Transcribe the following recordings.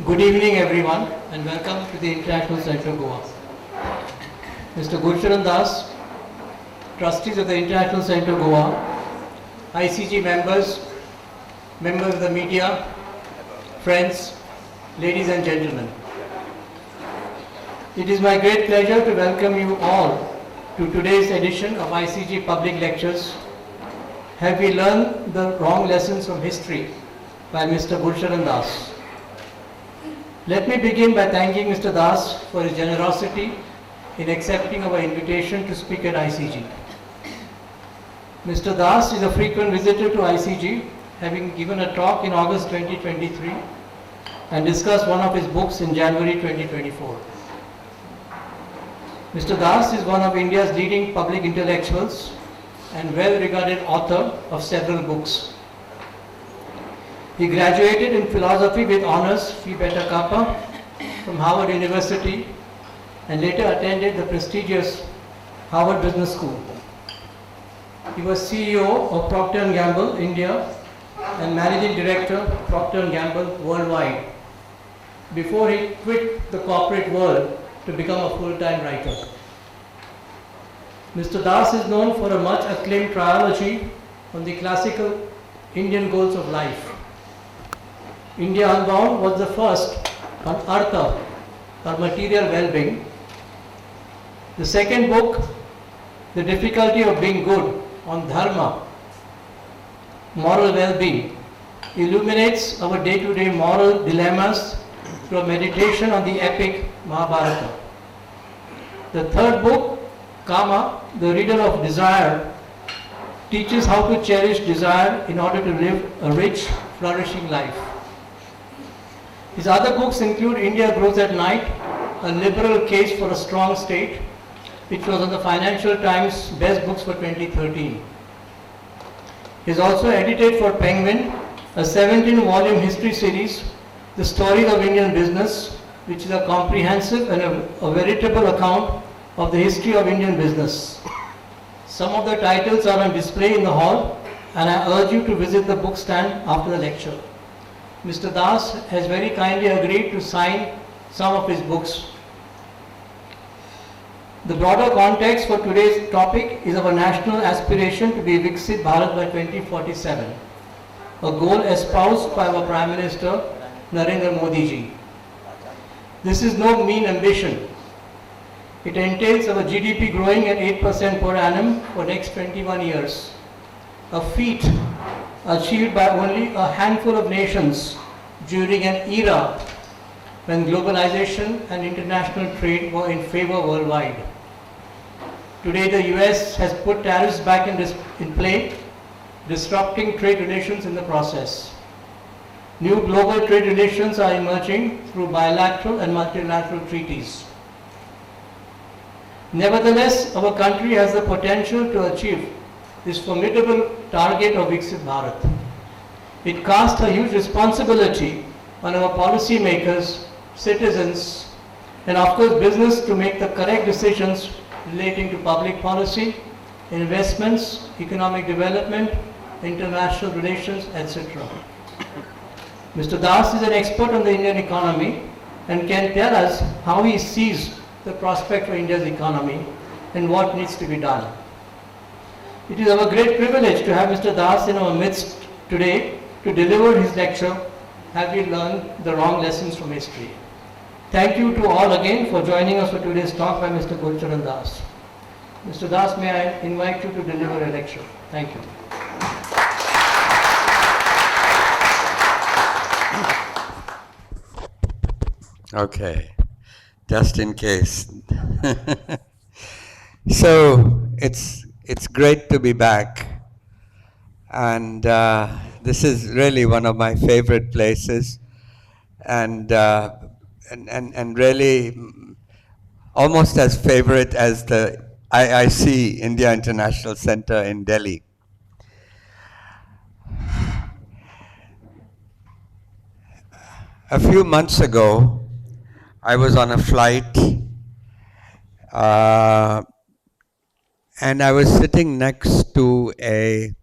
Good evening everyone and welcome to the International Center Goa. Mr. Gurcharan, trustees of the International Center Goa, ICG members, members of the media, friends, ladies and gentlemen. It is my great pleasure to welcome you all to today's edition of ICG Public Lectures. Have we learned the wrong lessons from history by Mr. Gurcharan. Let me begin by thanking Mr. Das for his generosity in accepting our invitation to speak at ICG. Mr. Das is a frequent visitor to ICG, having given a talk in August 2023 and discussed one of his books in January 2024. Mr. Das is one of India's leading public intellectuals and well-regarded author of several books. He graduated in philosophy with honors Phi Beta Kappa from Harvard University and later attended the prestigious Harvard Business School. He was CEO of Procter & Gamble India and Managing Director of Procter & Gamble Worldwide before he quit the corporate world to become a full-time writer. Mr. Das is known for a much acclaimed trilogy on the classical Indian goals of life. India Unbound was the first on Artha, or material well-being. The second book, The Difficulty of Being Good, on Dharma, moral well-being, illuminates our day-to-day moral dilemmas through a meditation on the epic Mahabharata. The third book, Kama, the Riddle of Desire, teaches how to cherish desire in order to live a rich, flourishing life. His other books include India Grows at Night, a liberal case for a strong state, which was on the Financial Times Best Books for 2013. He has also edited for Penguin a 17-volume history series, The Stories of Indian Business, which is a comprehensive and a veritable account of the history of Indian business. Some of the titles are on display in the hall, and I urge you to visit the book stand after the lecture. Mr. Das has very kindly agreed to sign some of his books. The broader context for today's topic is our national aspiration to be Viksit Bharat by 2047, a goal espoused by our Prime Minister Narendra Modi ji. This is no mean ambition. It entails our GDP growing at 8% per annum for next 21 years, a feat achieved by only a handful of nations during an era when globalization and international trade were in favor worldwide. Today the US has put tariffs back in play, disrupting trade relations in the process. New global trade relations are emerging through bilateral and multilateral treaties. Nevertheless, our country has the potential to achieve this formidable target of Viksit Bharat. It casts a huge responsibility on our policy makers, citizens, and of course business to make the correct decisions relating to public policy, investments, economic development, international relations, etc. Mr. Das is an expert on the Indian economy and can tell us how he sees the prospect for India's economy and what needs to be done. It is our great privilege to have Mr. Das in our midst today to deliver his lecture, Have We Learned the Wrong Lessons from History? Thank you to all again for joining us for today's talk by Mr. Gurcharan Das. Mr. Das, may I invite you to deliver a lecture. Thank you. Okay, just in case. So it's great to be back, and this is really one of my favorite places, and really almost as favorite as the IIC India International Center in Delhi. A few months ago, I was on a flight and I was sitting next to a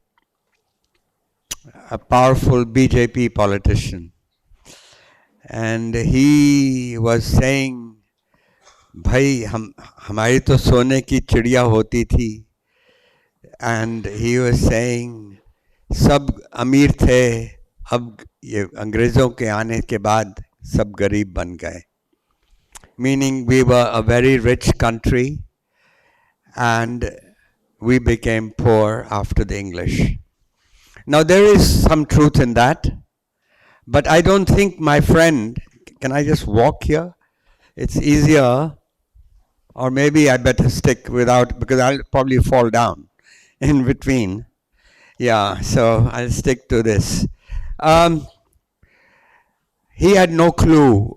powerful BJP politician. and he was saying, भाई हमारी तो सोने की चिड़िया होती थी, and he was saying सब अमीर थे, अब ये अंग्रेज़ों के आने के बाद सब गरीब बन गए, meaning we were a very rich country and we became poor after the English. Now there is some truth in that, but I don't think, my friend, can I just walk here? It's easier, or maybe I better stick without, because I'll probably fall down in between. Yeah, so I'll stick to this. He had no clue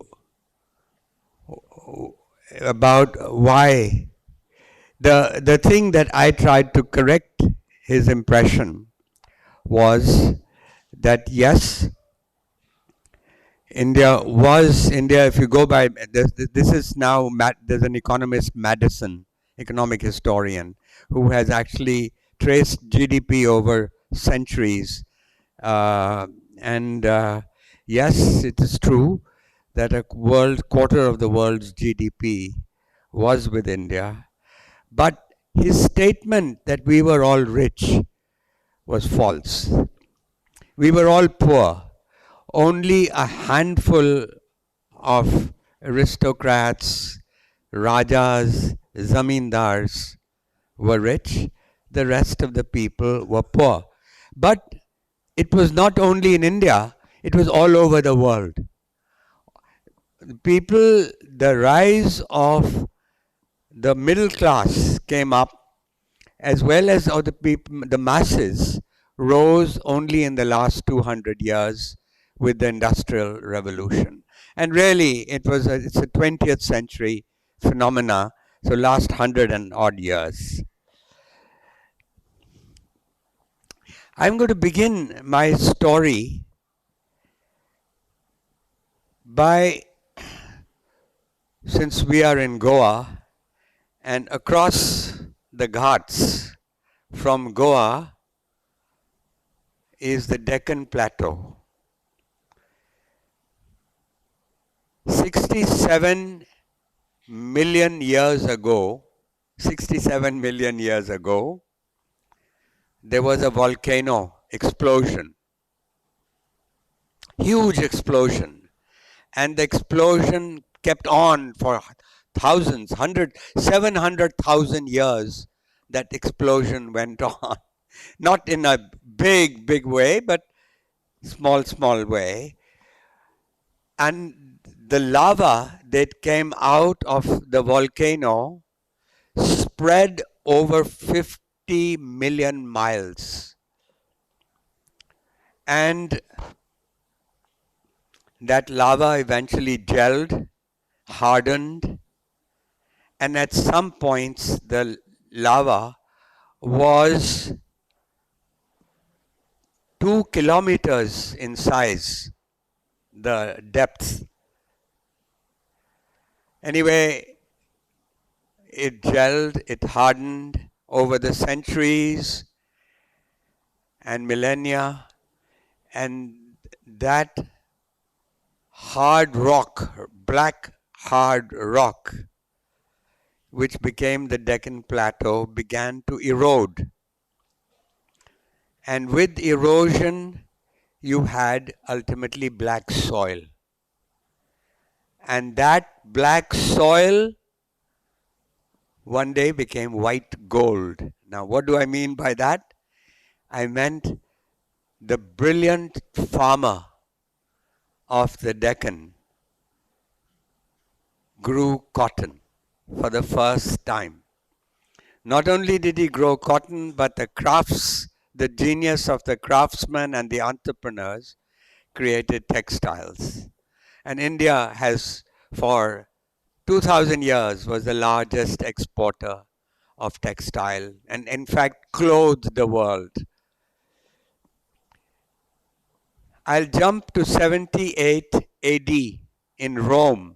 about why. The thing that I tried to correct his impression was that yes, India, if you go by, this is now, there's an economist, Madison, economic historian, who has actually traced GDP over centuries. Yes, it is true that quarter of the world's GDP was with India. But his statement that we were all rich was false. We were all poor. Only a handful of aristocrats, rajas, zamindars were rich. The rest of the people were poor. But it was not only in India, it was all over the world. The rise of the middle class came up, as well as the people, the masses rose only in the last 200 years with the Industrial Revolution. And really, it's a 20th century phenomena, so last 100 and odd years. I'm going to begin my story by, since we are in Goa, and across the Ghats from Goa is the Deccan Plateau. 67 million years ago, there was a volcano explosion, huge explosion, and the explosion kept on for thousands, 700,000 years. That explosion went on, not in a big way, but small way. And the lava that came out of the volcano spread over 50 million miles. And that lava eventually gelled, hardened, and at some points the lava was 2 kilometers in size, the depth. Anyway, it gelled, it hardened over the centuries and millennia, and that hard rock, black hard rock, which became the Deccan Plateau, began to erode. And with erosion, you had ultimately black soil. And that black soil one day became white gold. Now, what do I mean by that? I meant the brilliant farmer of the Deccan grew cotton for the first time. Not only did he grow cotton, but the genius of the craftsmen and the entrepreneurs created textiles. And India has, for 2000 years, was the largest exporter of textile, and in fact clothed the world. I'll jump to 78 AD in Rome.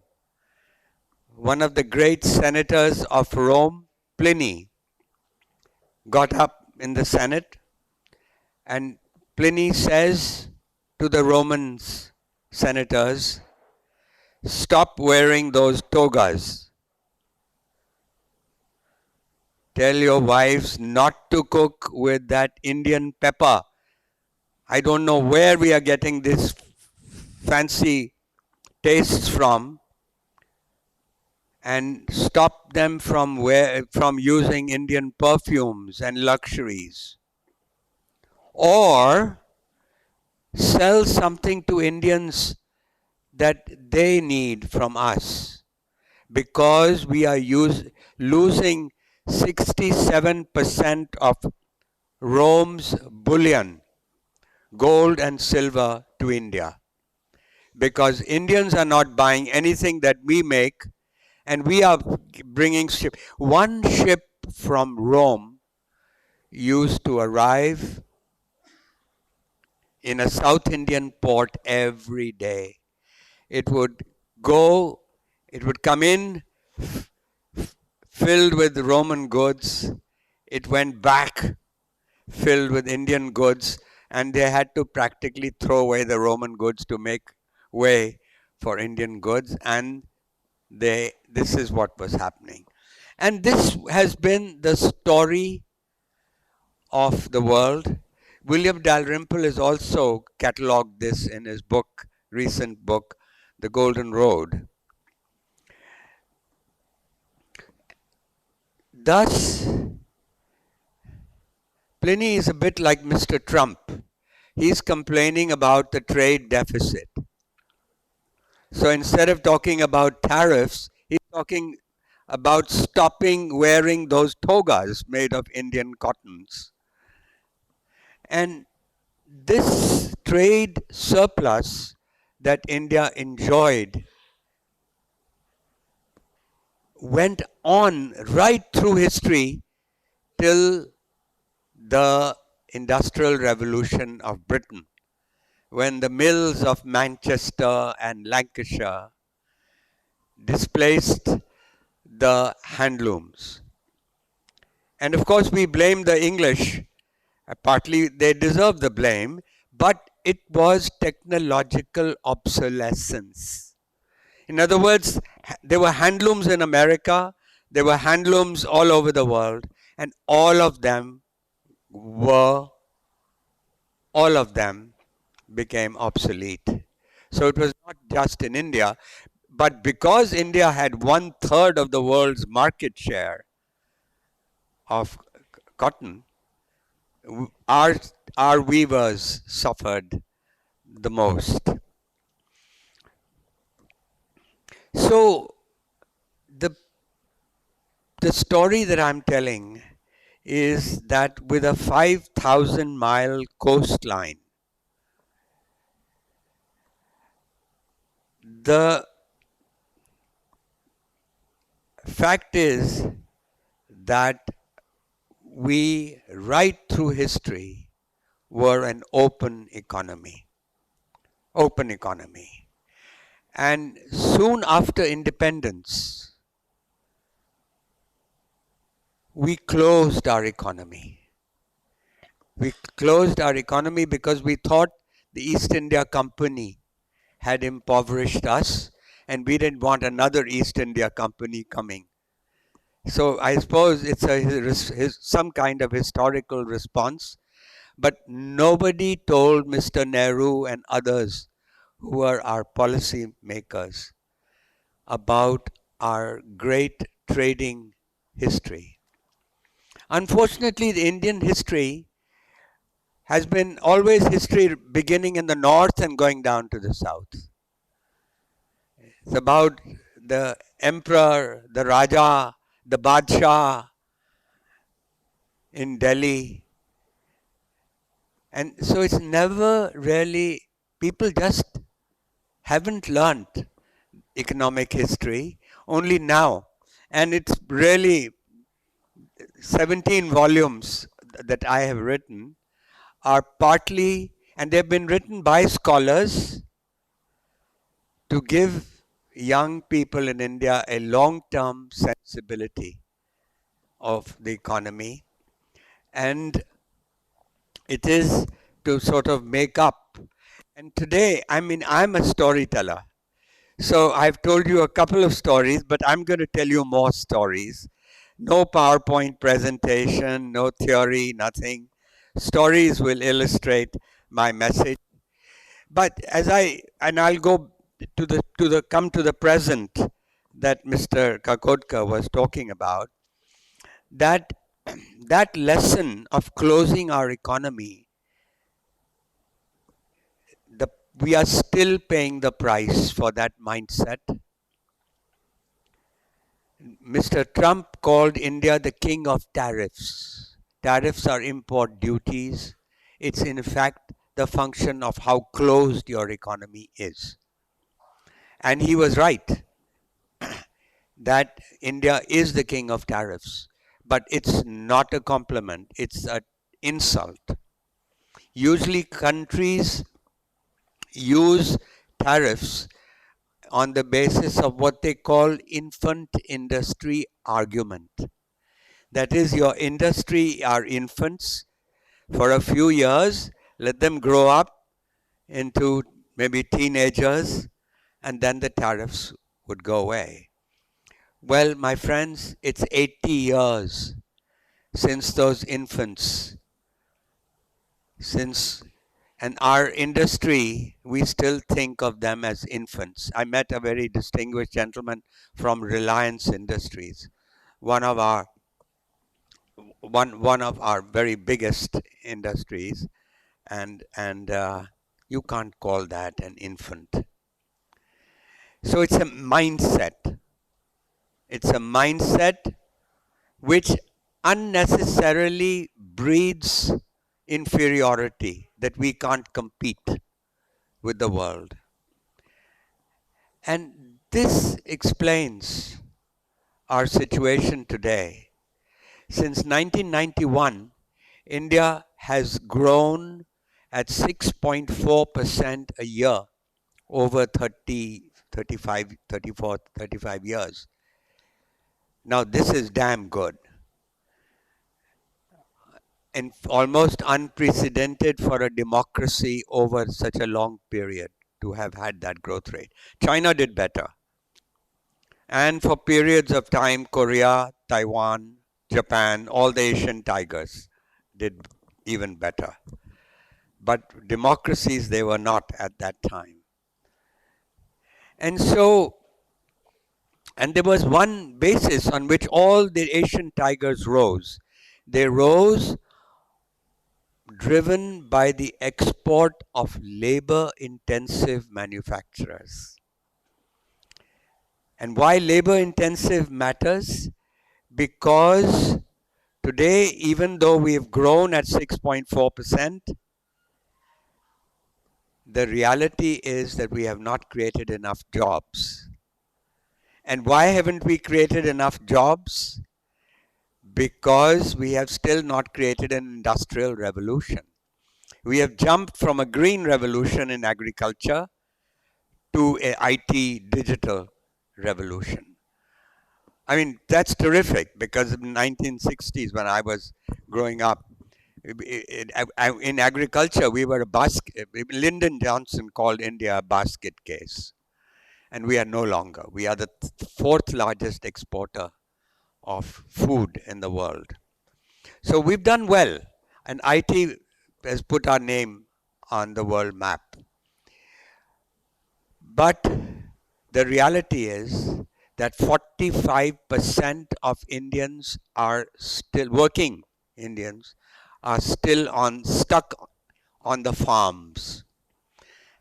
One of the great senators of Rome, Pliny, got up in the Senate, and Pliny says to the Roman senators, stop wearing those togas. Tell your wives not to cook with that Indian pepper. I don't know where we are getting this fancy tastes from, and stop them from using Indian perfumes and luxuries. Or sell something to Indians that they need from us, because we are losing 67% of Rome's bullion, gold and silver, to India. Because Indians are not buying anything that we make, and we are bringing ship. One ship from Rome used to arrive in a South Indian port every day. It would come in filled with Roman goods. It went back filled with Indian goods, and they had to practically throw away the Roman goods to make way for Indian goods, and this is what was happening. And this has been the story of the world. William Dalrymple has also catalogued this in his recent book, The Golden Road. Thus, Pliny is a bit like Mr. Trump. He's complaining about the trade deficit. So instead of talking about tariffs, he's talking about stopping wearing those togas made of Indian cottons. And this trade surplus that India enjoyed went on right through history till the Industrial Revolution of Britain, when the mills of Manchester and Lancashire displaced the handlooms. And of course, we blame the English. Partly they deserve the blame, but it was technological obsolescence. In other words, there were handlooms in America, there were handlooms all over the world, and all of them became obsolete. So it was not just in India, but because India had 1/3 of the world's market share of cotton, our weavers suffered the most. So the story that I'm telling is that with a 5,000-mile coastline, the fact is that we, right through history, were an open economy. And soon after independence, we closed our economy. We closed our economy because we thought the East India Company had impoverished us, and we didn't want another East India Company coming. So I suppose it's some kind of historical response, but nobody told Mr. Nehru and others who were our policy makers about our great trading history. Unfortunately, the Indian history has been always history beginning in the north and going down to the south. It's about the emperor, the Raja, the Badshah in Delhi. And so it's never really, people just haven't learnt economic history, only now. And it's really 17 volumes that I have written are partly, and they've been written by scholars to give young people in India a long-term sensibility of the economy. And it is to sort of make up. And today, I'm a storyteller. So I've told you a couple of stories, but I'm going to tell you more stories. No PowerPoint presentation, no theory, nothing. Stories will illustrate my message. But I'll go come to the present that Mr. Kakodka was talking about, that that lesson of closing our economy, the we are still paying the price for that mindset. Mr. Trump called India the king of tariffs. Tariffs are import duties. It's in fact the function of how closed your economy is. And he was right that India is the king of tariffs, but it's not a compliment, it's an insult. Usually countries use tariffs on the basis of what they call infant industry argument. That is, your industry are infants for a few years, let them grow up into maybe teenagers, and then the tariffs would go away. Well, my friends, it's 80 years since those infants, and our industry, we still think of them as infants. I met a very distinguished gentleman from Reliance Industries, one of our very biggest industries, and you can't call that an infant. So it's a mindset. It's a mindset which unnecessarily breeds inferiority, that we can't compete with the world. And this explains our situation today. Since 1991, India has grown at 6.4% a year over 35 years. Now, this is damn good and almost unprecedented for a democracy over such a long period to have had that growth rate. China did better. And for periods of time, Korea, Taiwan, Japan, all the Asian tigers did even better. But democracies, they were not at that time. And so, and there was one basis on which all the Asian tigers rose. They rose driven by the export of labor-intensive manufacturers. And why labor-intensive matters? Because today, even though we have grown at 6.4%, the reality is that we have not created enough jobs. And why haven't we created enough jobs? Because we have still not created an industrial revolution. We have jumped from a green revolution in agriculture to an IT digital revolution. I mean, that's terrific, because in the 1960s, when I was growing up, in agriculture, we were a basket. Lyndon Johnson called India a basket case. And we are no longer. We are the fourth largest exporter of food in the world. So we've done well. And IT has put our name on the world map. But the reality is that 45% of Indians are still working. Indians are still stuck on the farms.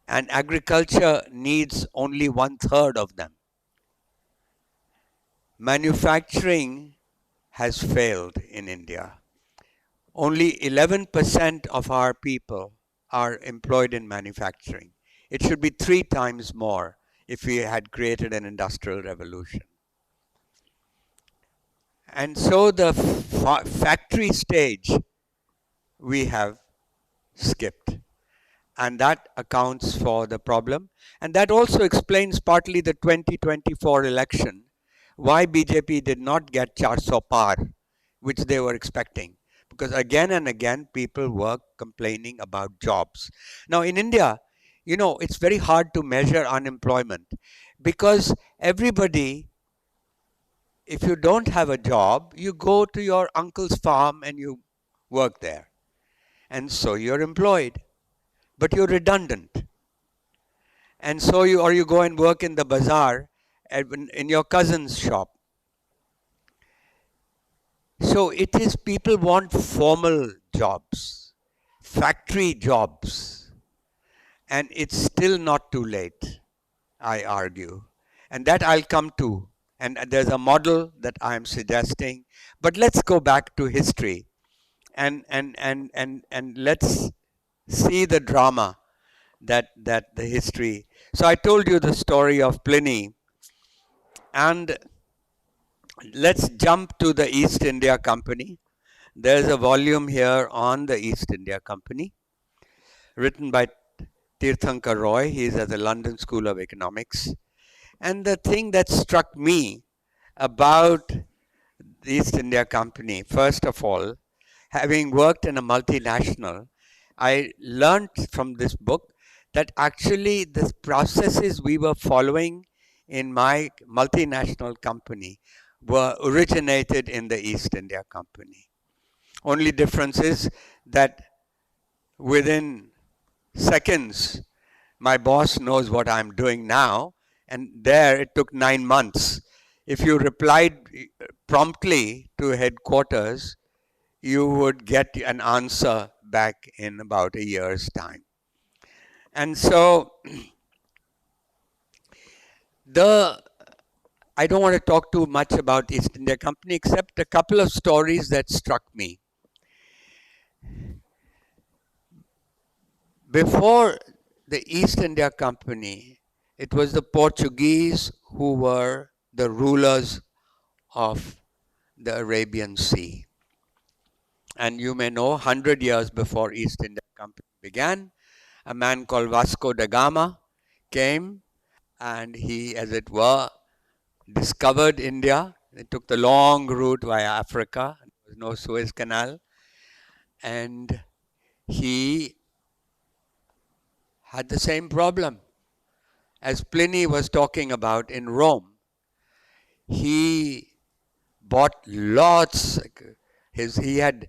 And agriculture needs only 1/3 of them. Manufacturing has failed in India. Only 11% of our people are employed in manufacturing. It should be 3 times more if we had created an industrial revolution. And so the factory stage we have skipped. And that accounts for the problem. And that also explains partly the 2024 election, why BJP did not get 400 par, which they were expecting. Because again and again, people were complaining about jobs. Now in India, you know, it's very hard to measure unemployment, Because everybody, if you don't have a job, you go to your uncle's farm and you work there. And so you're employed, but you're redundant. And so you go and work in the bazaar in your cousin's shop. So it is, people want formal jobs, factory jobs, and it's still not too late, I argue. And that I'll come to. And there's a model that I'm suggesting. But let's go back to history and let's see the drama that the history. So I told you the story of Pliny, and let's jump to the East India Company. There's a volume here on the East India Company, written by Tirthankar Roy. He is at the London School of Economics. And the thing that struck me about the East India Company, first of all, having worked in a multinational, I learned from this book that actually the processes we were following in my multinational company were originated in the East India Company. Only difference is that within seconds, my boss knows what I'm doing now, and there it took 9 months. If you replied promptly to headquarters, you would get an answer back in about a year's time. And so I don't want to talk too much about East India Company, except a couple of stories that struck me. Before the East India Company, it was the Portuguese who were the rulers of the Arabian Sea. And you may know, 100 years before East India Company began, a man called Vasco da Gama came, and he, as it were, discovered India. He took the long route via Africa. There was no Suez Canal. And he had the same problem as Pliny was talking about in Rome. He bought lots. He had,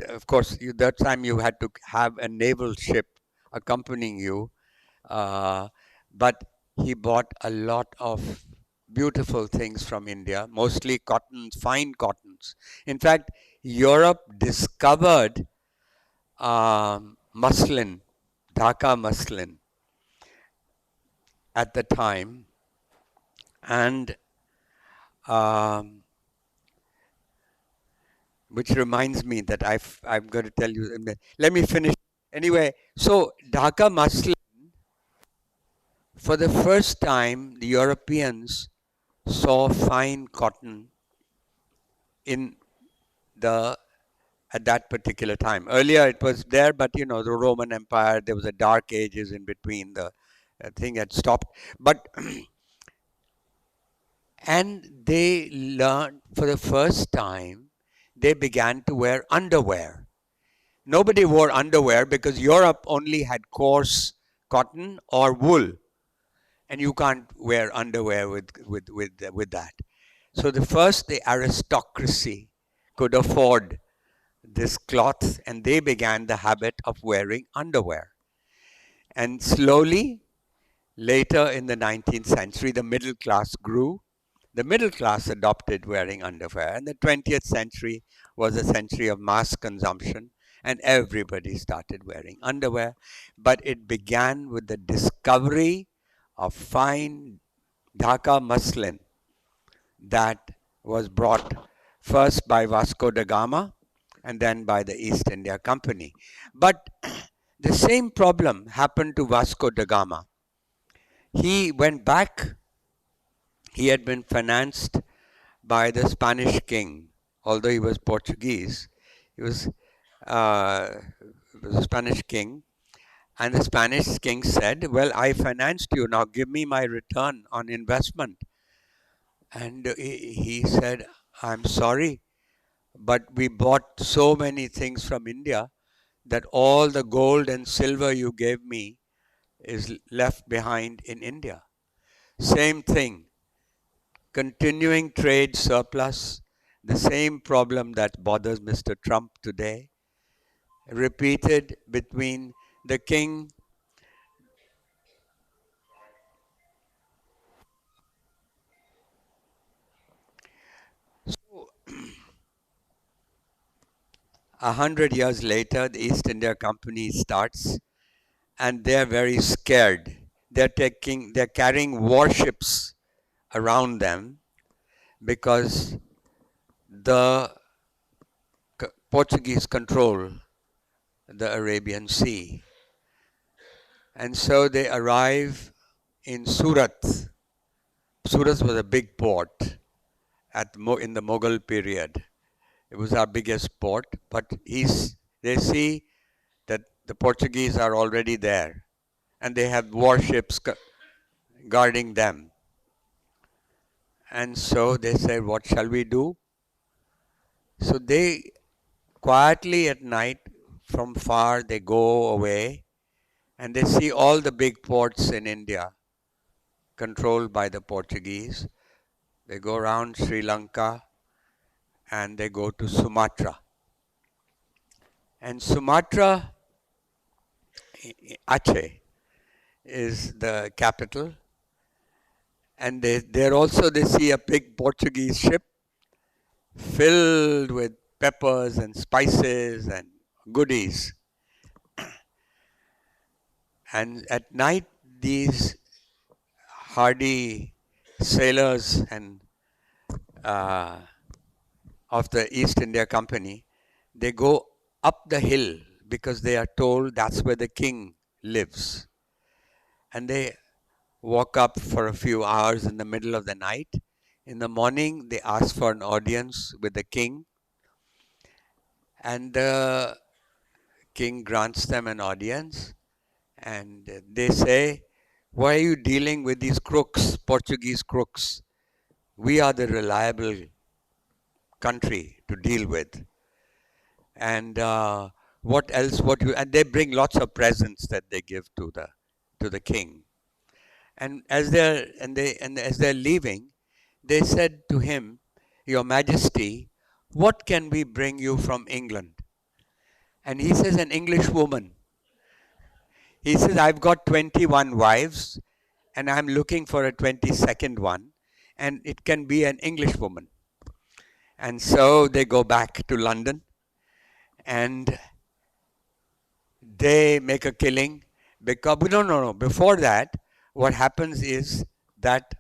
of course, that time you had to have a naval ship accompanying you, but he bought a lot of beautiful things from India, mostly cottons, fine cottons. In fact, Europe discovered muslin, Dhaka muslin, at the time, and which reminds me that I'm going to tell you. Let me finish. Anyway, so Dhaka muslin, for the first time, the Europeans saw fine cotton at that particular time. Earlier it was there, but the Roman Empire, there was a dark ages in between. The thing had stopped. But and they learned, for the first time, they began to wear underwear. Nobody wore underwear because Europe only had coarse cotton or wool, and you can't wear underwear with that. So the aristocracy could afford this cloth, and they began the habit of wearing underwear. And slowly, later in the 19th century, the middle class grew. The middle class adopted wearing underwear, and the 20th century was a century of mass consumption, and everybody started wearing underwear. But it began with the discovery of fine Dhaka muslin that was brought first by Vasco da Gama and then by the East India Company. But the same problem happened to Vasco da Gama. He went back. He had been financed by the Spanish king, although he was Portuguese. He was a Spanish king. And the Spanish king said, well, I financed you, now give me my return on investment. And he said, I'm sorry, but we bought so many things from India that all the gold and silver you gave me is left behind in India. Same thing, continuing trade surplus, the same problem that bothers Mr. Trump today, repeated between the king. So, 100 years later, the East India Company starts, and they're very scared. They're carrying warships around them because the Portuguese control the Arabian Sea. And so they arrive in Surat. Surat was a big port in the Mughal period. It was our biggest port, but they see that the Portuguese are already there and they have warships guarding them. And so they said, what shall we do? So they quietly at night from far they go away and they see all the big ports in India controlled by the Portuguese. They go around Sri Lanka and they go to Sumatra. And Sumatra, Aceh, is the capital. And there also they see a big Portuguese ship filled with peppers and spices and goodies. And at night, these hardy sailors and of the East India Company, they go up the hill because they are told that's where the king lives. And they walk up for a few hours in the middle of the night. In the morning, they ask for an audience with the king, and the king grants them an audience. And they say, why are you dealing with these crooks, Portuguese crooks? We are the reliable country to deal with. And what else? And they bring lots of presents that they give to the king. And as they're leaving, they said to him, Your Majesty, what can we bring you from England? And he says, an English woman. He says, I've got 21 wives and I'm looking for a 22nd one, and it can be an English woman. And so they go back to London and they make a killing. Because, no. Before that, what happens is that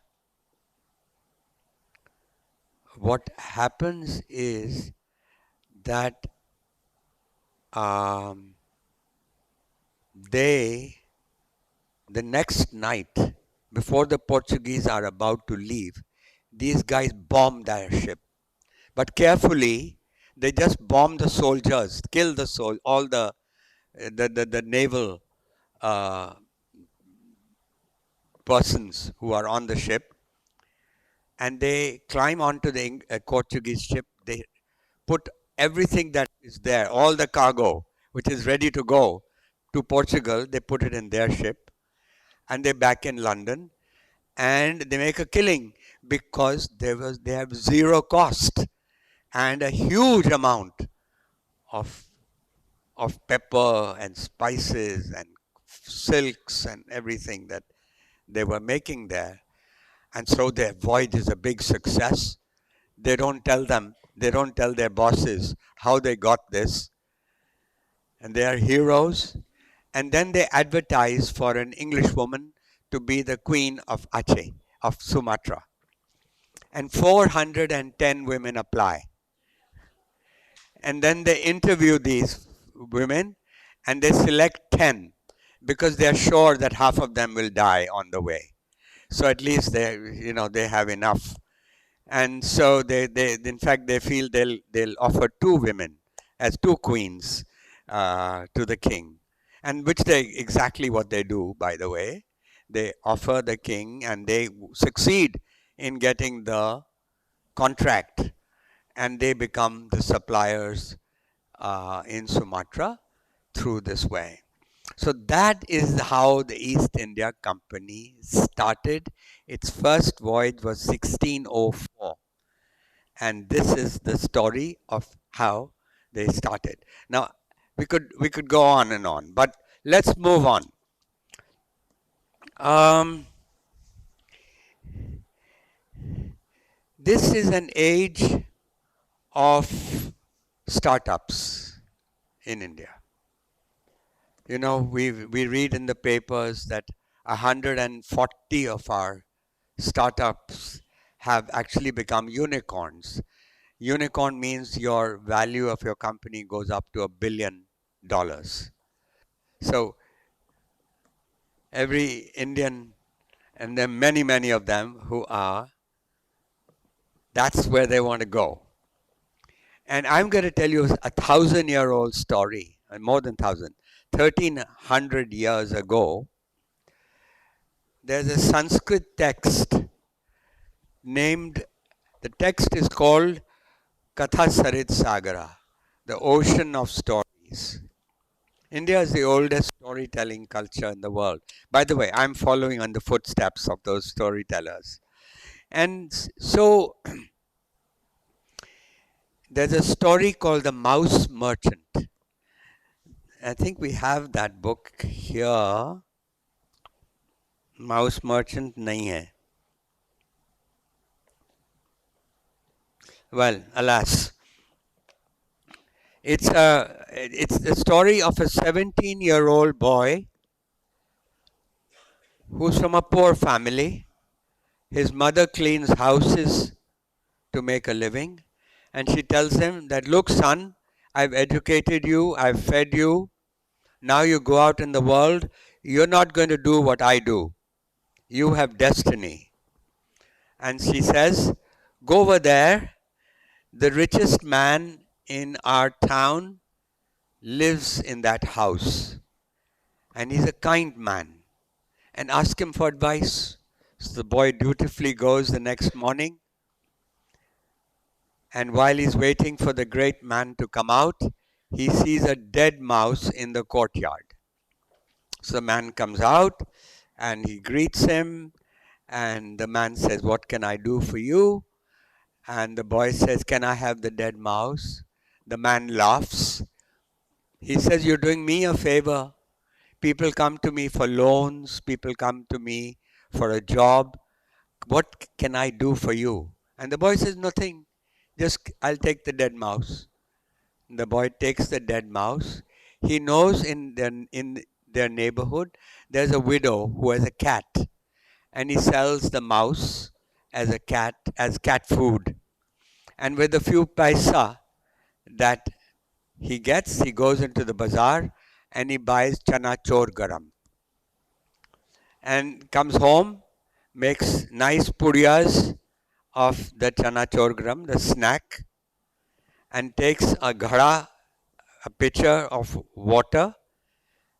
they, the next night, before the Portuguese are about to leave, these guys bomb their ship. But carefully, they just bomb the soldiers, kill all the naval persons who are on the ship, and they climb onto the Portuguese ship. They put everything that is there, all the cargo, which is ready to go to Portugal, they put it in their ship, and they're back in London, and they make a killing because they have zero cost and a huge amount of pepper and spices and silks and everything that they were making there. And so their voyage is a big success. They don't tell their bosses how they got this. And they are heroes. And then they advertise for an English woman to be the queen of Aceh, of Sumatra. And 410 women apply. And then they interview these women and they select 10 because they're sure that half of them will die on the way. So at least they have enough. And so in fact they feel they'll offer 2 women as 2 queens to the king, and which exactly what they do, by the way. They offer the king and they succeed in getting the contract, and they become the suppliers in Sumatra through this way. So that is how the East India Company started. Its first voyage was 1604. And this is the story of how they started. Now, we could go on and on, but let's move on. Um, this is an age of startups in India. You know, we read in the papers that 140 of our startups have actually become unicorns. Unicorn means your value of your company goes up to $1 billion. So every Indian, and there are many, many of them who are, that's where they want to go. And I'm going to tell you a 1,000-year-old story, and more than 1,000. 1,300 years ago, there's a Sanskrit text named, the text is called Katha Sarit Sagara, the ocean of stories. India is the oldest storytelling culture in the world. By the way, I'm following on the footsteps of those storytellers. And so there's a story called The Mouse Merchant. I think we have that book here. Mouse Merchant nahi hai. Well, alas. It's the story of a 17-year-old boy who's from a poor family. His mother cleans houses to make a living. And she tells him that, look, son, I've educated you, I've fed you. Now you go out in the world. You're not going to do what I do. You have destiny. And she says, go over there. The richest man in our town lives in that house. And he's a kind man. And ask him for advice. So the boy dutifully goes the next morning. And while he's waiting for the great man to come out, he sees a dead mouse in the courtyard. So the man comes out and he greets him. And the man says, what can I do for you? And the boy says, can I have the dead mouse? The man laughs. He says, you're doing me a favor. People come to me for loans. People come to me for a job. What can I do for you? And the boy says, nothing. Just, I'll take the dead mouse. The boy takes the dead mouse. He knows in their neighborhood, there's a widow who has a cat. And he sells the mouse as cat food. And with a few paisa that he gets, he goes into the bazaar and he buys chana chor garam. And comes home, makes nice puriyas of the chana chor garam, the snack, and takes a ghada, a pitcher of water,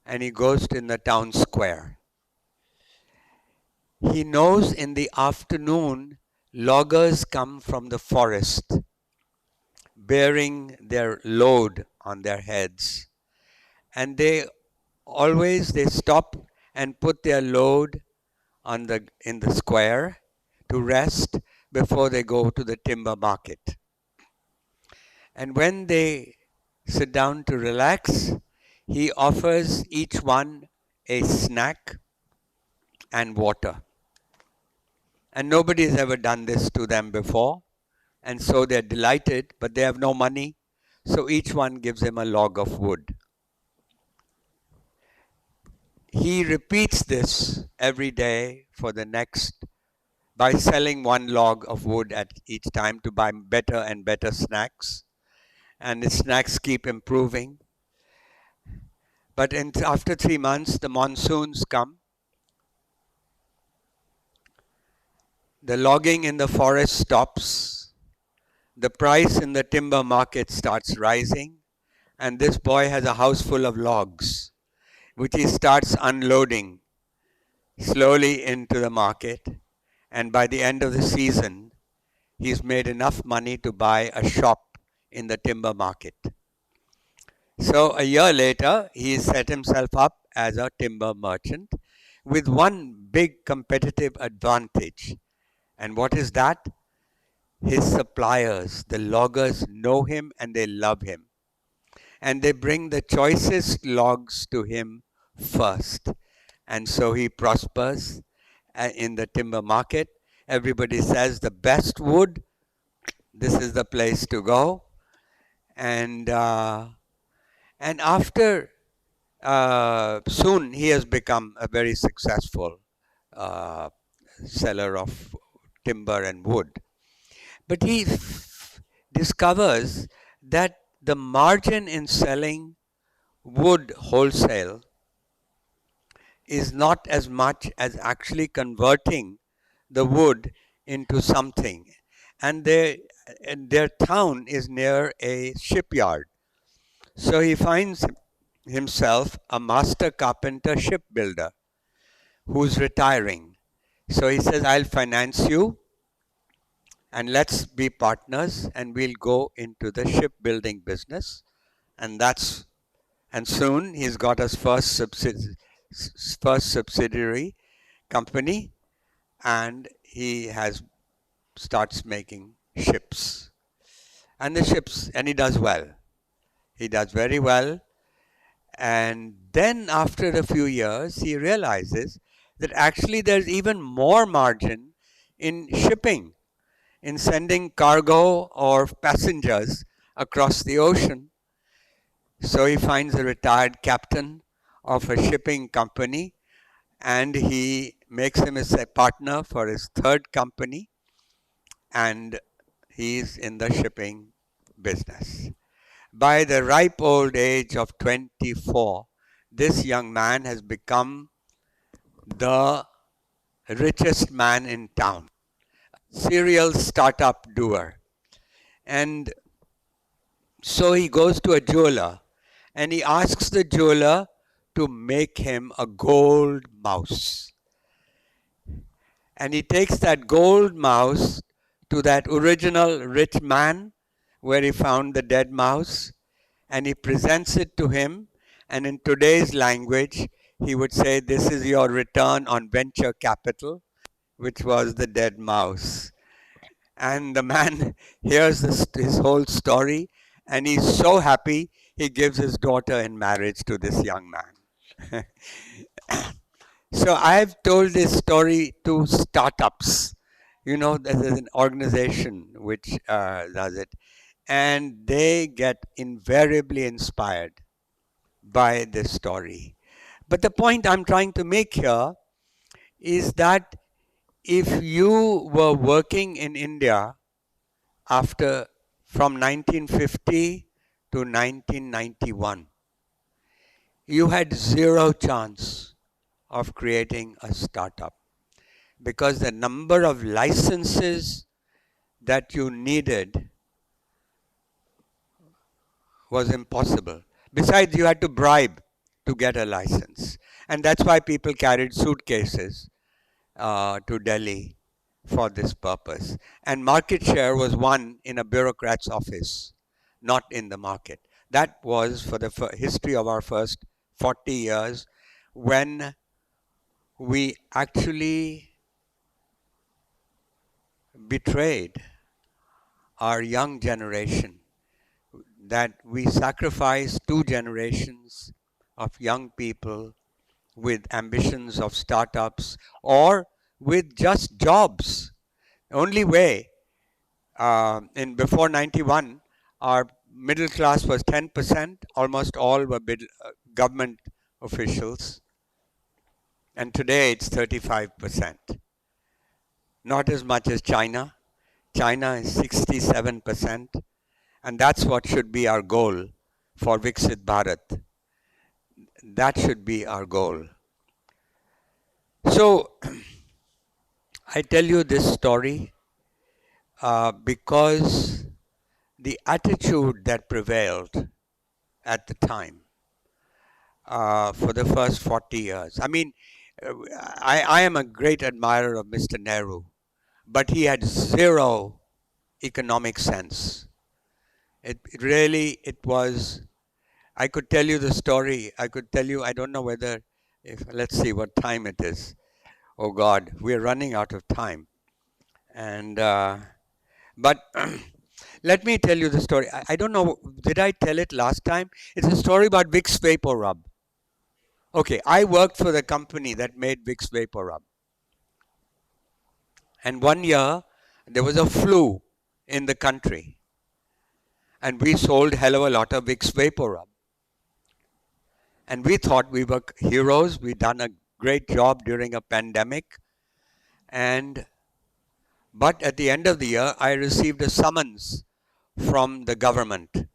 and he goes in the town square. He knows in the afternoon, loggers come from the forest, bearing their load on their heads. And they stop and put their load in the square to rest before they go to the timber market. And when they sit down to relax, he offers each one a snack and water. And nobody has ever done this to them before. And so they're delighted, but they have no money. So each one gives him a log of wood. He repeats this every day by selling one log of wood at each time to buy better and better snacks. And the snacks keep improving. But after 3 months, the monsoons come. The logging in the forest stops. The price in the timber market starts rising. And this boy has a house full of logs, which he starts unloading slowly into the market. And by the end of the season, he's made enough money to buy a shop in the timber market. So a year later, he set himself up as a timber merchant with one big competitive advantage. And what is that? His suppliers, the loggers, know him and they love him. And they bring the choicest logs to him first. And so he prospers in the timber market. Everybody says the best wood, this is the place to go. And after soon he has become a very successful uh, seller of timber and wood. But he discovers that the margin in selling wood wholesale is not as much as actually converting the wood into something. And their town is near a shipyard. So he finds himself a master carpenter shipbuilder who's retiring. So he says, I'll finance you and let's be partners and we'll go into the shipbuilding business. And soon he's got his first subsidiary company, and he starts making ships. And he does well. He does very well. And then after a few years, he realizes that actually there's even more margin in shipping, in sending cargo or passengers across the ocean. So he finds a retired captain of a shipping company and he makes him as a partner for his third company, and he's in the shipping business. By the ripe old age of 24, this young man has become the richest man in town, serial startup doer. And so he goes to a jeweler and he asks the jeweler to make him a gold mouse. And he takes that gold mouse to that original rich man where he found the dead mouse, and he presents it to him. And in today's language, he would say, this is your return on venture capital, which was the dead mouse. And the man hears his whole story, and he's so happy, he gives his daughter in marriage to this young man. So I've told this story to startups. You know, there's an organization which does it, and they get invariably inspired by this story. But the point I'm trying to make here is that if you were working in India from 1950 to 1991, you had zero chance of creating a startup because the number of licenses that you needed was impossible. Besides, you had to bribe to get a license. And that's why people carried suitcases to Delhi for this purpose. And market share was won in a bureaucrat's office, not in the market. That was for the history of our first 40 years when we actually betrayed our young generation, that we sacrificed 2 generations of young people with ambitions of startups or with just jobs. The only way, before 91, our middle class was 10%, almost all were government officials, and today it's 35%. Not as much as China. China is 67%, and that's what should be our goal for Viksit Bharat. That should be our goal. So, I tell you this story because the attitude that prevailed at the time for the first 40 years. I mean, I am a great admirer of Mr. Nehru, but he had zero economic sense. It was I could tell you the story. I could tell you, I don't know whether, if let's see what time it is. Oh God, we're running out of time. And but let me tell you the story. I don't know, did I tell it last time? It's a story about Vicks Vapor Rub. Okay, I worked for the company that made Vicks Vapor Rub. And one year, there was a flu in the country. And we sold hell of a lot of Vicks Vapor Rub. And we thought we were heroes. We'd done a great job during a pandemic. But at the end of the year, I received a summons from the government.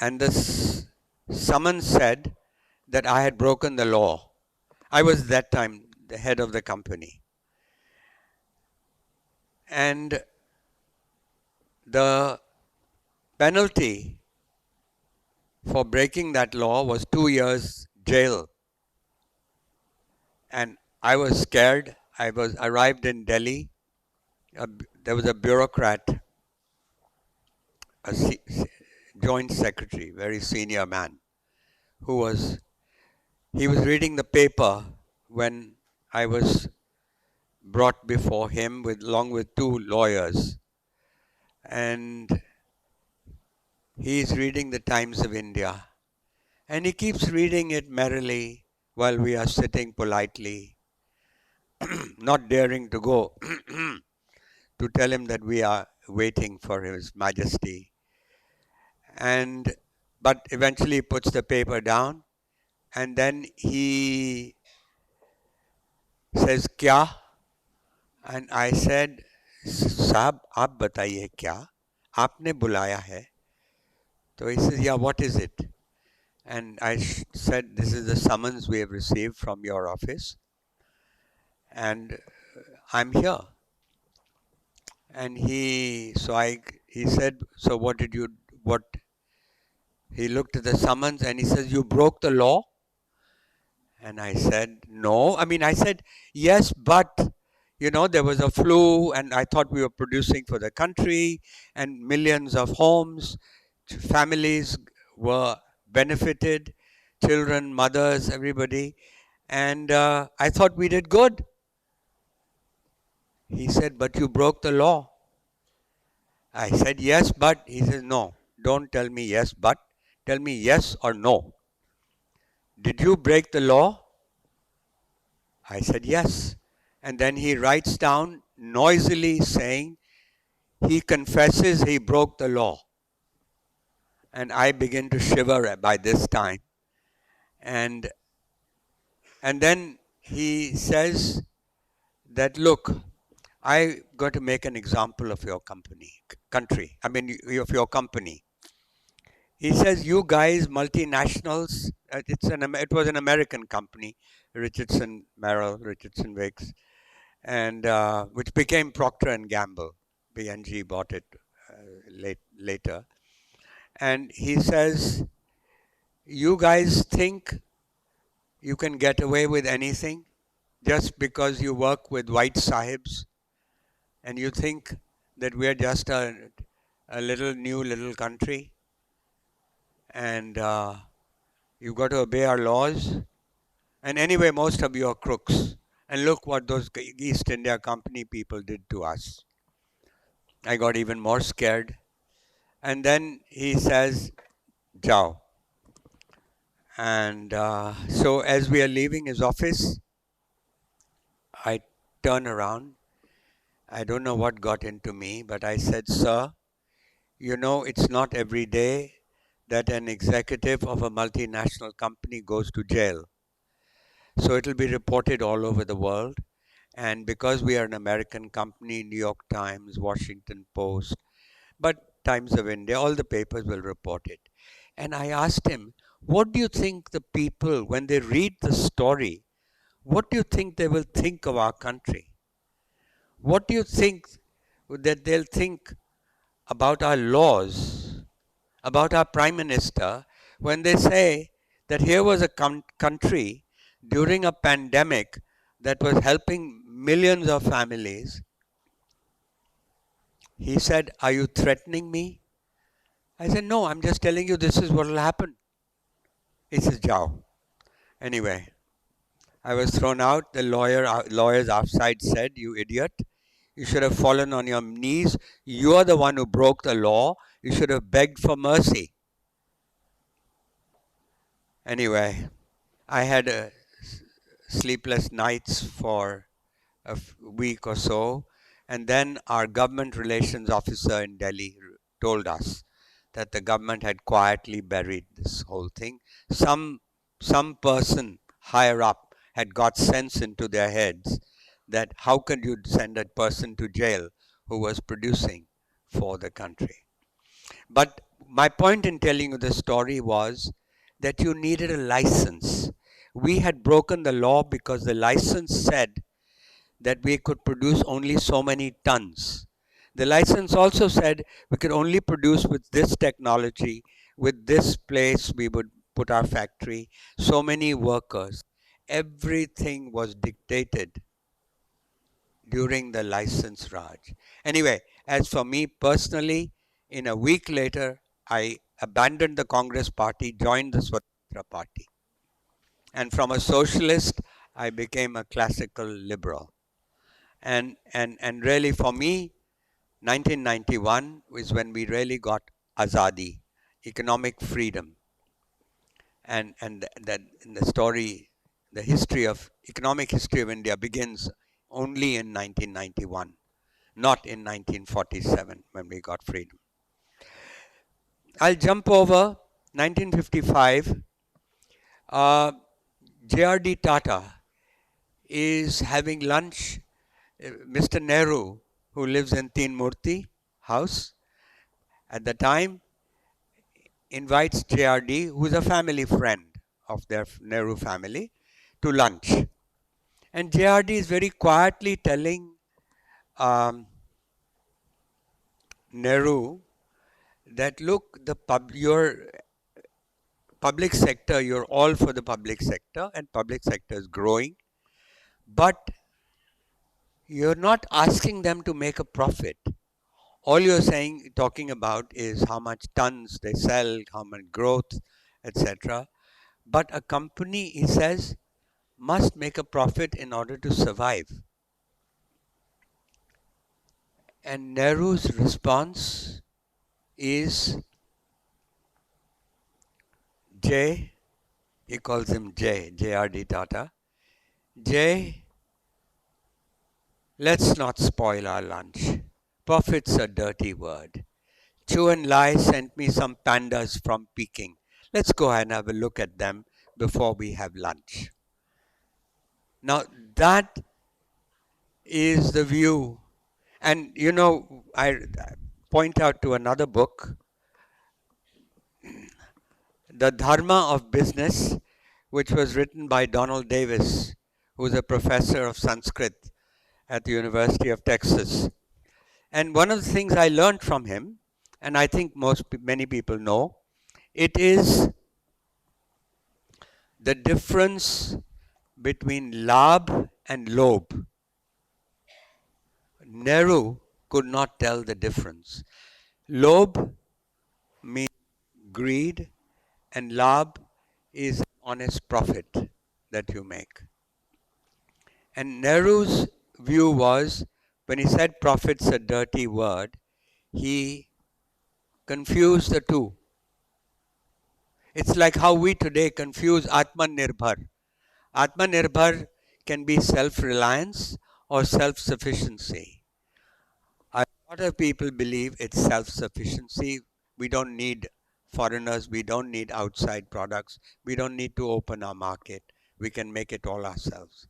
And the summons said that I had broken the law. I was that time the head of the company. And the penalty for breaking that law was 2 years jail. And I was scared. I arrived in Delhi. There was a bureaucrat, a joint secretary, very senior man, he was reading the paper when I was brought before him along with 2 lawyers. And he's reading the Times of India. And he keeps reading it merrily while we are sitting politely, not daring to go to tell him that we are waiting for His Majesty. But eventually he puts the paper down and then he says, "Kya?" And I said, "Saab, aap bataiye kya? Aapne bulaya hai." So he says, "Yeah, what is it?" And I said, "This is the summons we have received from your office. And I'm here." And he said, "So what? He looked at the summons and he says, "You broke the law?" And I said, "No." I said, "Yes, but, there was a flu and I thought we were producing for the country and millions of homes, families were benefited, children, mothers, everybody. And I thought we did good." He said, "But you broke the law." I said, "Yes, but." He says, "No, don't tell me yes, but. Tell me yes or no. Did you break the law?" I said, "Yes." And then he writes down noisily saying, he confesses he broke the law. And I begin to shiver by this time. And then he says that, "Look, I got to make an example of your of your company." He says, "You guys, multinationals," it was an American company, Richardson Merrill, Richardson Wicks, and which became Procter and Gamble. B&G bought it later. And he says, "You guys think you can get away with anything just because you work with white sahibs, and you think that we're just a new little country, and you've got to obey our laws. And anyway, most of you are crooks. And look what those East India Company people did to us." I got even more scared. And then he says, "Jao." And so as we are leaving his office, I turn around. I don't know what got into me, but I said, "Sir, it's not every day that an executive of a multinational company goes to jail. So it'll be reported all over the world. And because we are an American company, New York Times, Washington Post, but Times of India, all the papers will report it." And I asked him, "What do you think the people, when they read the story, what do you think they will think of our country? What do you think that they'll think about our laws, about our Prime Minister, when they say that here was a country during a pandemic that was helping millions of families?" He said, "Are you threatening me?" I said, no, I'm just telling you this is what will happen. He says, Jao. Anyway, I was thrown out. The lawyers outside said, you idiot. You should have fallen on your knees. You are the one who broke the law. You should have begged for mercy. Anyway, I had sleepless nights for a week or so. And then our government relations officer in Delhi told us that the government had quietly buried this whole thing. Some person higher up had got sense into their heads that how could you send a person to jail who was producing for the country. But my point in telling you the story was that you needed a license. We had broken the law because the license said that we could produce only so many tons. The license also said we could only produce with this technology, with this place we would put our factory, so many workers. Everything was dictated during the license Raj. Anyway, as for me personally, in a week later, I abandoned the Congress party, joined the Swatantra party. And from a socialist, I became a classical liberal. And really for me, 1991 was when we really got azadi, economic freedom. And that in the story, the history of economic history of India begins only in 1991, not in 1947 when we got freedom. I'll jump over 1955. J.R.D. Tata is having lunch. Mr. Nehru, who lives in Teen Murti house, at the time invites J.R.D., who is a family friend of their Nehru family, to lunch. And J.R.D. is very quietly telling Nehru that, look, your public sector, you're all for the public sector, and public sector is growing, but you're not asking them to make a profit. All you're talking about is how much tons they sell, how much growth, etc. But a company, he says, must make a profit in order to survive. And Nehru's response is J, he calls him J.R.D. Tata. J, let's not spoil our lunch. Profit's a dirty word. Chu and Lai sent me some pandas from Peking. Let's go and have a look at them before we have lunch. Now that is the view. And you know, I point out to another book, The Dharma of Business, which was written by Donald Davis, who is a professor of Sanskrit at the University of Texas. And one of the things I learned from him, and I think many people know, it is the difference between Labh and Lobh. Nehru could not tell the difference. Lobh means greed, and Labh is honest profit that you make. And Nehru's view was, when he said profit's a dirty word, he confused the two. It's like how we today confuse Atmanirbhar. Atmanirbhar can be self-reliance or self-sufficiency. A lot of people believe it's self-sufficiency. We don't need foreigners. We don't need outside products. We don't need to open our market. We can make it all ourselves.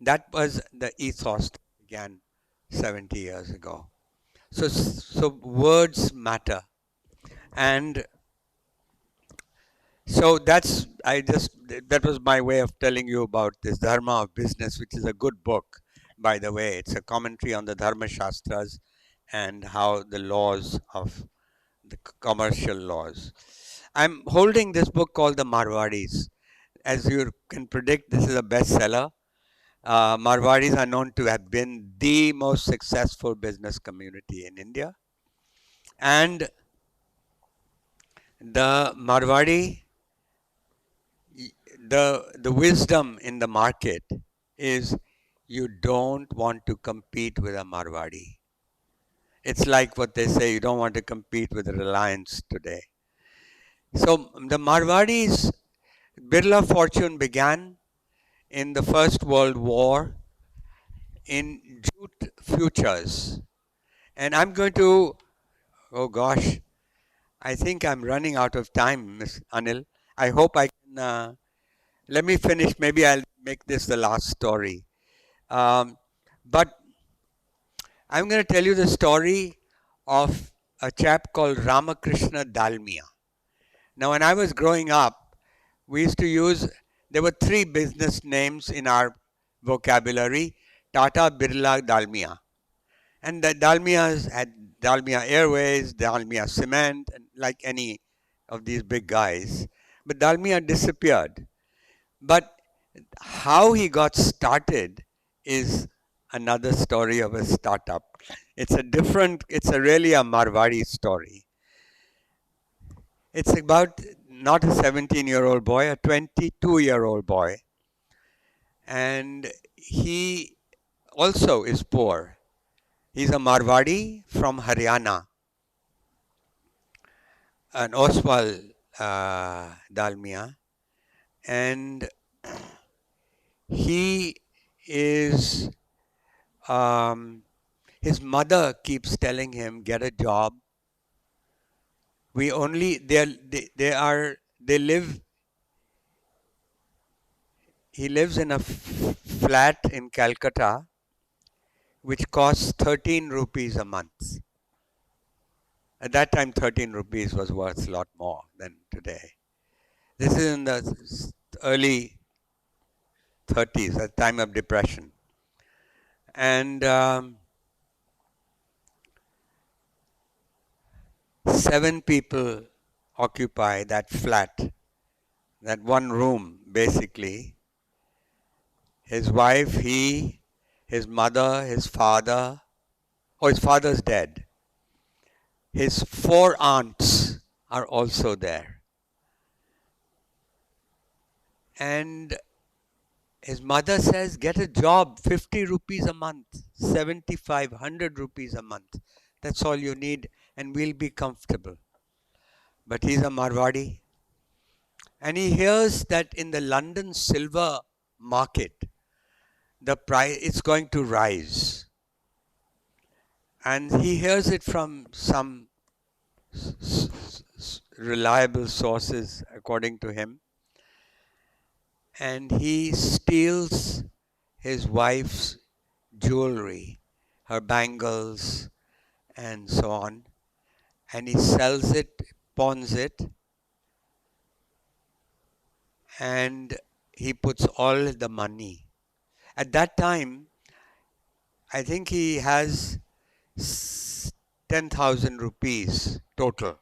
That was the ethos that began 70 years ago. So words matter. And so that was my way of telling you about this Dharma of Business, which is a good book, by the way. It's a commentary on the Dharma Shastras and how the laws of the commercial laws. I'm holding this book called The Marwadis. As you can predict, this is a bestseller. Marwadis are known to have been the most successful business community in India. And The Marwadi, the wisdom in the market is you don't want to compete with a Marwadi. It's like what they say, you don't want to compete with Reliance today. So the Marwadis, Birla fortune began in the First World War in jute futures. And I'm going to, oh gosh, I think I'm running out of time, Ms. Anil. I hope I can, let me finish. Maybe I'll make this the last story. But I'm going to tell you the story of a chap called Ramakrishna Dalmia. Now, when I was growing up, we used to use, there were three business names in our vocabulary: Tata, Birla, Dalmia. And the Dalmias had Dalmia Airways, Dalmia Cement, and like any of these big guys. But Dalmia disappeared. But how he got started is another story of a startup. It's really a Marwadi story. It's about not a 17-year-old boy, a 22-year-old boy. And he also is poor. He's a Marwadi from Haryana, an Oswal Dalmia. And he is, his mother keeps telling him, get a job. We only, they live, he lives in a flat in Calcutta, which costs 13 rupees a month. At that time, 13 rupees was worth a lot more than today. This is in the early 30s, at the time of depression. And 7 people occupy that flat, that one room, basically. His wife, he, his mother, his father. Oh, his father's dead. His 4 aunts are also there. And his mother says, get a job, 50 rupees a month, 75, 100 rupees a month. That's all you need, and we'll be comfortable. But he's a Marwadi. And he hears that in the London silver market, the price is going to rise. And he hears it from some reliable sources, according to him. And he steals his wife's jewelry, her bangles, and so on. And he sells it, pawns it, and he puts all the money. At that time, I think he has 10,000 rupees total,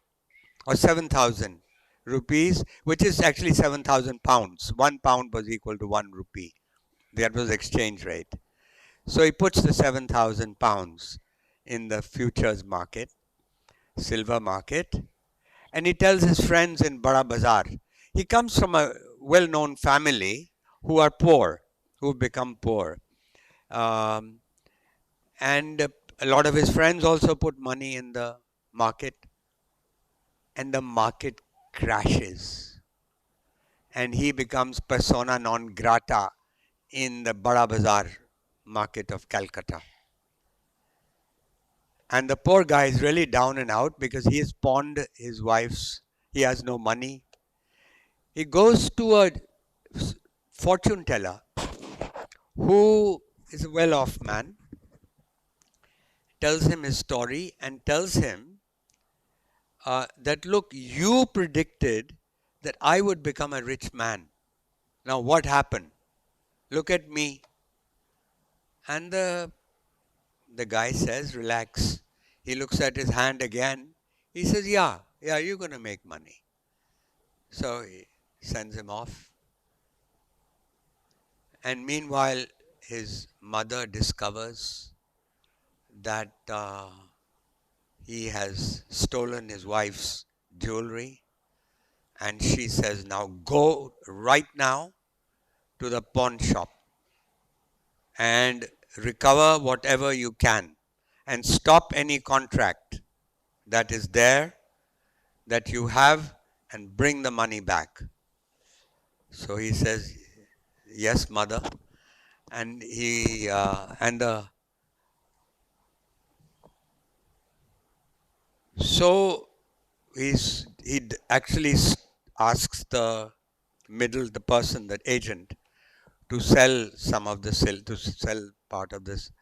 or 7,000 rupees, which is actually 7,000 pounds. 1 pound was equal to 1 rupee. That was exchange rate. So he puts the 7,000 pounds in the futures market, silver market, and he tells his friends in Bada Bazaar. He comes from a well-known family who are poor, who become poor. And a lot of his friends also put money in the market, and the market crashes. And he becomes persona non grata in the Bada Bazaar market of Calcutta. And the poor guy is really down and out because he has pawned his wife's, he has no money. He goes to a fortune teller who is a well-off man, tells him his story and tells him that, look, you predicted that I would become a rich man. Now what happened? Look at me. And the guy says, relax. He looks at his hand again. He says, yeah, you're going to make money. So he sends him off. And meanwhile, his mother discovers that he has stolen his wife's jewelry. And she says, now go right now to the pawn shop and recover whatever you can and stop any contract that is there that you have and bring the money back. So he says, yes, mother. And so he actually asks the person, that agent, to sell some of the to sell part of this,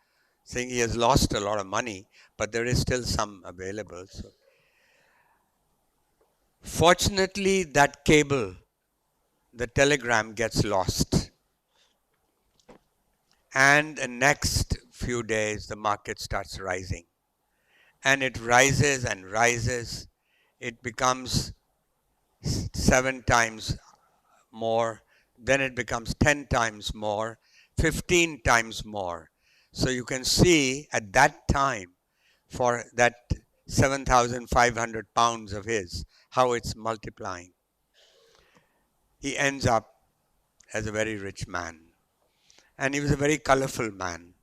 saying he has lost a lot of money, but there is still some available. So fortunately, that cable, the telegram, gets lost. And the next few days, the market starts rising. And it rises and rises. It becomes 7 times more. Then it becomes 10 times more, 15 times more. So you can see at that time, for that 7,500 pounds of his, how it's multiplying. He ends up as a very rich man. And he was a very colorful man.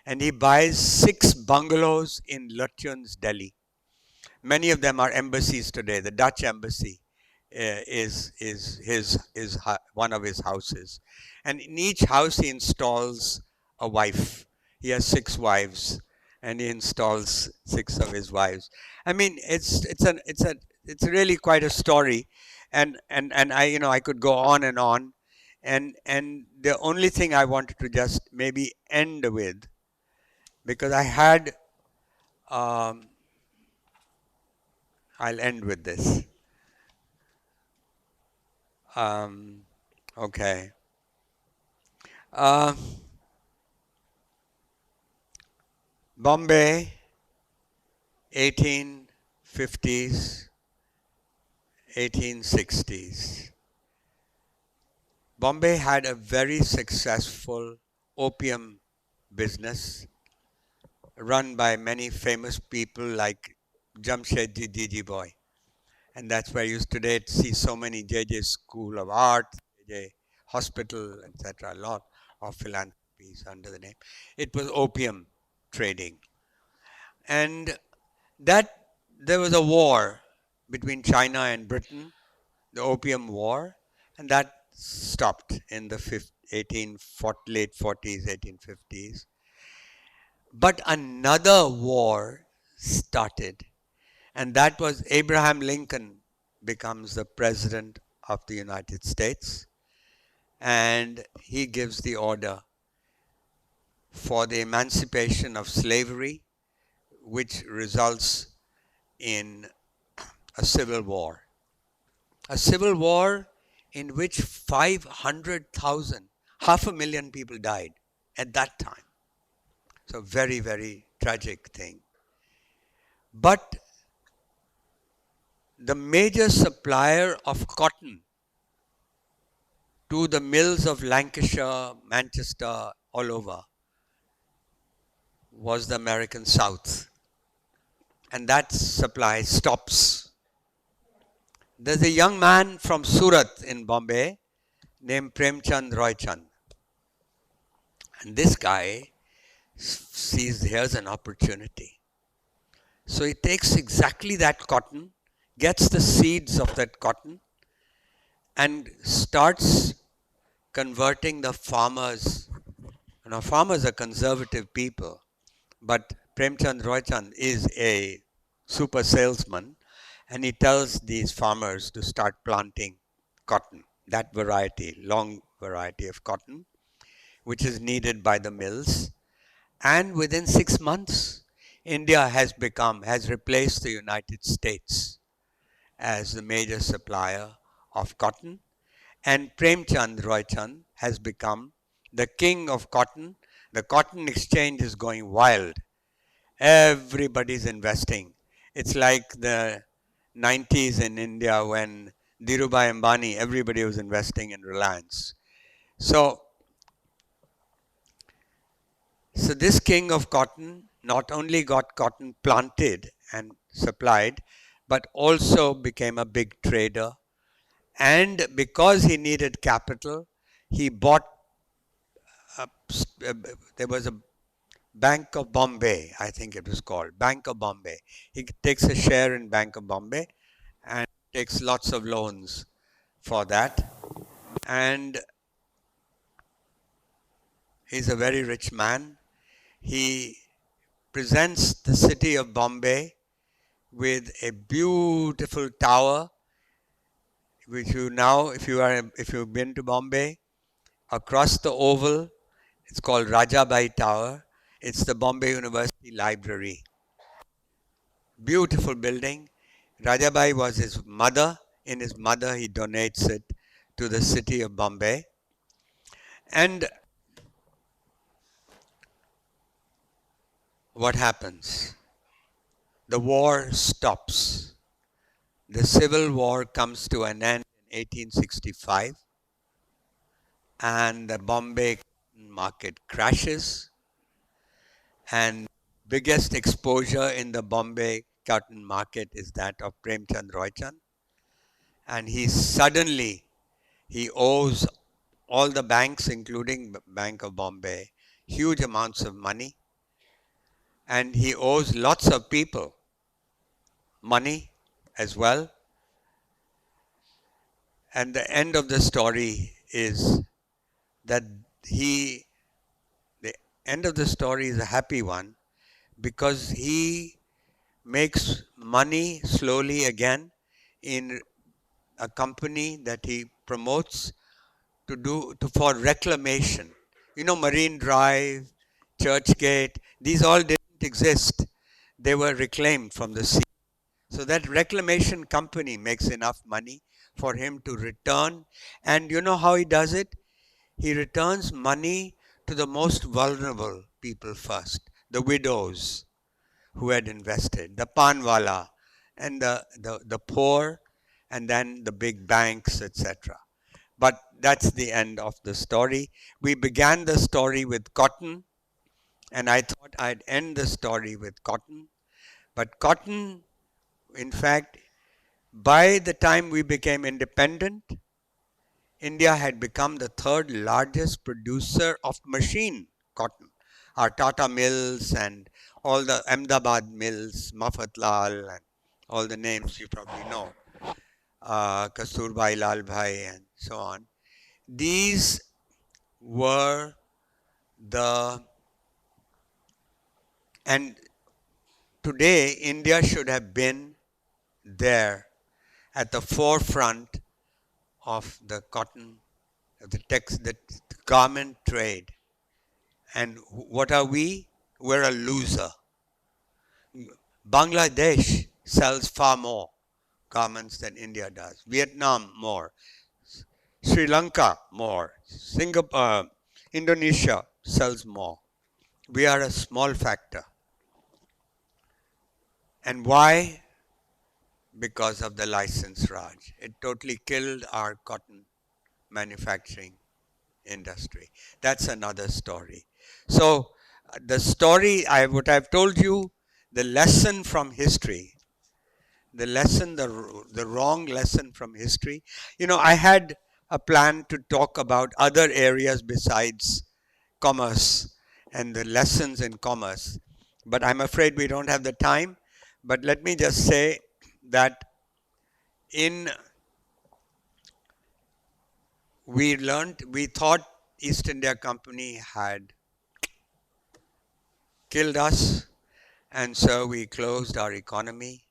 And he buys 6 bungalows in Lutyens, Delhi. Many of them are embassies today. The Dutch embassy is one of his houses. And in each house he installs a wife. He has 6 wives, and he installs 6 of his wives. I mean, it's really quite a story, and I could go on and on, and the only thing I wanted to just maybe end with, because I had, I'll end with this. Okay. Bombay, 1850s, 1860s. Bombay had a very successful opium business run by many famous people like Jamshedji Diji Boy. And that's where you today see so many JJ School of Art, JJ Hospital, etc. A lot of philanthropies under the name. It was opium trading. And that there was a war between China and Britain, the Opium War, and that stopped in the late 40s, 1850s. But another war started, and that was Abraham Lincoln becomes the President of the United States, and he gives the order for the emancipation of slavery, which results in a civil war. A civil war in which 500,000, 500,000 people died at that time. So very, very tragic thing. But the major supplier of cotton to the mills of Lancashire, Manchester, all over, was the American South. And that supply stops. There's a young man from Surat in Bombay named Premchand Roychand. And this guy sees here's an opportunity. So he takes exactly that cotton, gets the seeds of that cotton, and starts converting the farmers. You know, farmers are conservative people, but Premchand Roychand is a super salesman, and he tells these farmers to start planting cotton, that variety, long variety of cotton, which is needed by the mills. And within 6 months, India has replaced the United States as the major supplier of cotton. And Premchand Roychand has become the king of cotton. The cotton exchange is going wild. Everybody's investing. It's like the 90s in India when Dhirubhai Ambani, everybody was investing in Reliance. So this king of cotton not only got cotton planted and supplied, but also became a big trader And because he needed capital, he bought, there was a Bank of Bombay, I think it was called, Bank of Bombay. He takes a share in Bank of Bombay and takes lots of loans for that. And he's a very rich man. He presents the city of Bombay with a beautiful tower, which you now, if you've been to Bombay, across the Oval, it's called Rajabai Tower. It's the Bombay University Library. Beautiful building. Rajabai was his mother. In his mother, he donates it to the city of Bombay. And what happens? The war stops. The Civil War comes to an end in 1865, and the Bombay market crashes, and biggest exposure in the Bombay cotton market is that of Premchand Roychand, and he owes all the banks, including Bank of Bombay, huge amounts of money, and he owes lots of people money as well. And the end of the story is that the end of the story is a happy one, because he makes money slowly again in a company that he promotes for reclamation. You know, Marine Drive, Churchgate, these all didn't exist. They were reclaimed from the sea. So that reclamation company makes enough money for him to return. And you know how he does it? He returns money to the most vulnerable people first, the widows who had invested, the panwala, and the poor, and then the big banks, etc. But that's the end of the story. We began the story with cotton, and I thought I'd end the story with cotton. But cotton, in fact, by the time we became independent, India had become the third largest producer of machine cotton. Our Tata mills and all the Ahmedabad mills, Mafatlal, and all the names you probably know, Kasturbai Lal Bhai, and so on. These were and today India should have been there at the forefront of the cotton, of the garment trade. And what are we? We're a loser. Bangladesh sells far more garments than India does. Vietnam more. Sri Lanka more. Singapore, Indonesia sells more. We are a small factor. And why? Because of the license Raj. It totally killed our cotton manufacturing industry. That's another story. So the story, what I've told you, the lesson from history, the wrong lesson from history. You know, I had a plan to talk about other areas besides commerce and the lessons in commerce, but I'm afraid we don't have the time. But let me just say that we thought East India Company had killed us, and so we closed our economy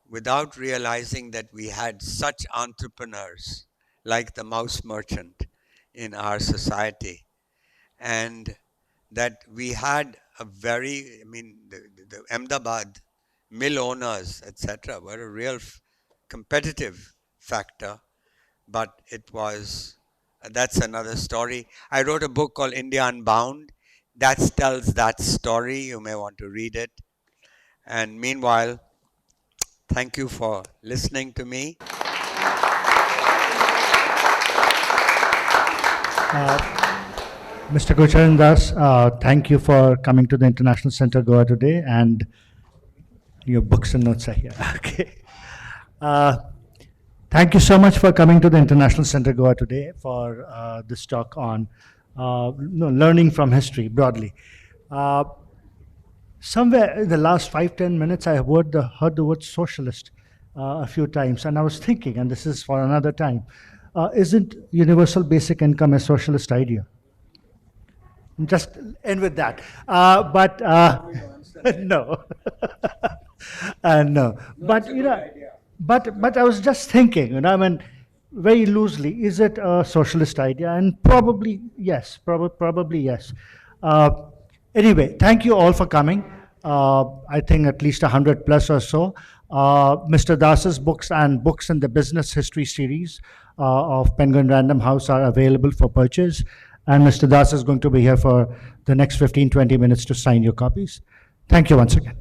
without realizing that we had such entrepreneurs like the mouse merchant in our society, and that we had the Ahmedabad mill owners, etc., were a real competitive factor, but that's another story. I wrote a book called India Unbound that tells that story. You may want to read it. And meanwhile, thank you for listening to me. Mr. Gurcharan Das, thank you for coming to the International Center Goa today, and your books and notes are here. Okay. Thank you so much for coming to the International Center Goa today for this talk on learning from history broadly. Somewhere in the last 5-10 minutes, I heard the word socialist a few times, and I was thinking, and this is for another time, isn't universal basic income a socialist idea? Just end with that. But no, no. But but I was just thinking, I mean, very loosely, is it a socialist idea? And probably yes. Probably yes. Anyway, thank you all for coming. I think at least 100 plus or so. Mr. Das's books and books in the business history series of Penguin Random House are available for purchase. And Mr. Das is going to be here for the next 15-20 minutes to sign your copies. Thank you once again.